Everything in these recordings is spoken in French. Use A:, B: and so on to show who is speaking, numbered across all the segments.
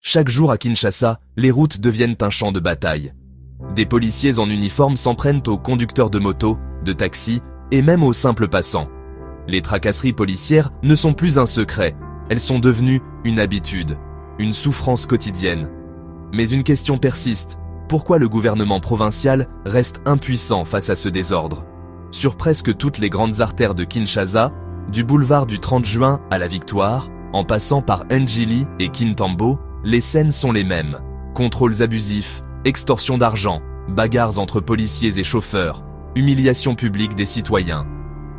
A: Chaque jour à Kinshasa, les routes deviennent un champ de bataille. Des policiers en uniforme s'en prennent aux conducteurs de motos, de taxis et même aux simples passants. Les tracasseries policières ne sont plus un secret, elles sont devenues une habitude, une souffrance quotidienne. Mais une question persiste, pourquoi le gouvernement provincial reste impuissant face à ce désordre? Sur presque toutes les grandes artères de Kinshasa, du boulevard du 30 juin à la Victoire, en passant par Njili et Kintambo, les scènes sont les mêmes. Contrôles abusifs, extorsion d'argent, bagarres entre policiers et chauffeurs, humiliation publique des citoyens.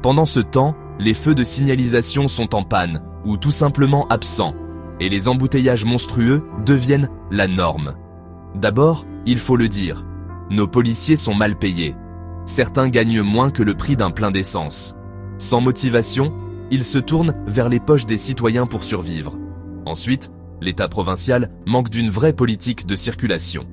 A: Pendant ce temps, les feux de signalisation sont en panne ou tout simplement absents, et les embouteillages monstrueux deviennent la norme. D'abord, il faut le dire, nos policiers sont mal payés. Certains gagnent moins que le prix d'un plein d'essence. Sans motivation, ils se tournent vers les poches des citoyens pour survivre. Ensuite, l'État provincial manque d'une vraie politique de circulation.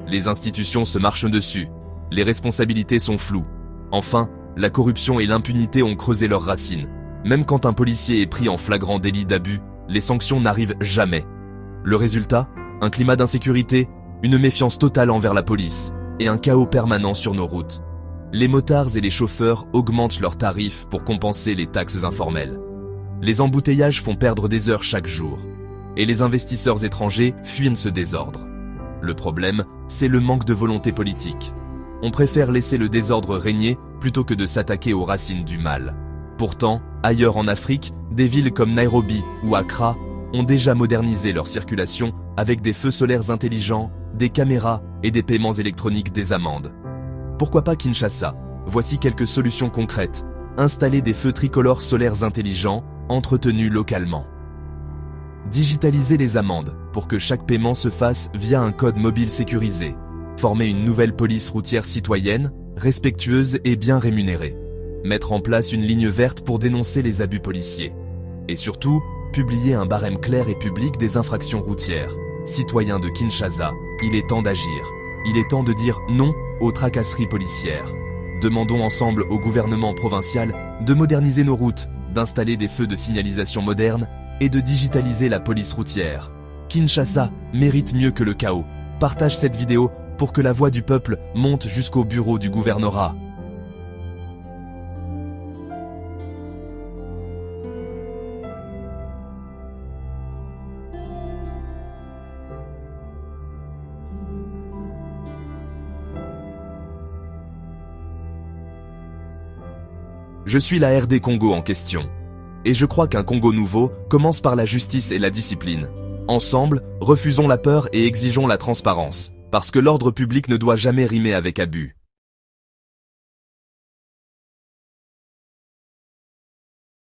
A: Les institutions se marchent dessus, les responsabilités sont floues. Enfin, la corruption et l'impunité ont creusé leurs racines. Même quand un policier est pris en flagrant délit d'abus, les sanctions n'arrivent jamais. Le résultat, un climat d'insécurité, une méfiance totale envers la police et un chaos permanent sur nos routes. Les motards et les chauffeurs augmentent leurs tarifs pour compenser les taxes informelles. Les embouteillages font perdre des heures chaque jour. Et les investisseurs étrangers fuient ce désordre. Le problème, c'est le manque de volonté politique. On préfère laisser le désordre régner plutôt que de s'attaquer aux racines du mal. Pourtant, ailleurs en Afrique, des villes comme Nairobi ou Accra ont déjà modernisé leur circulation avec des feux solaires intelligents, des caméras et des paiements électroniques des amendes. Pourquoi pas Kinshasa? Voici quelques solutions concrètes. Installer des feux tricolores solaires intelligents, entretenus localement. Digitaliser les amendes pour que chaque paiement se fasse via un code mobile sécurisé. Former une nouvelle police routière citoyenne, respectueuse et bien rémunérée. Mettre en place une ligne verte pour dénoncer les abus policiers. Et surtout, publier un barème clair et public des infractions routières. Citoyens de Kinshasa, il est temps d'agir. Il est temps de dire non aux tracasseries policières. Demandons ensemble au gouvernement provincial de moderniser nos routes, d'installer des feux de signalisation modernes et de digitaliser la police routière. Kinshasa mérite mieux que le chaos. Partage cette vidéo pour que la voix du peuple monte jusqu'au bureau du gouvernorat. Je suis la RD Congo en question. Et je crois qu'un Congo nouveau commence par la justice et la discipline. Ensemble, refusons la peur et exigeons la transparence, parce que l'ordre public ne doit jamais rimer avec abus.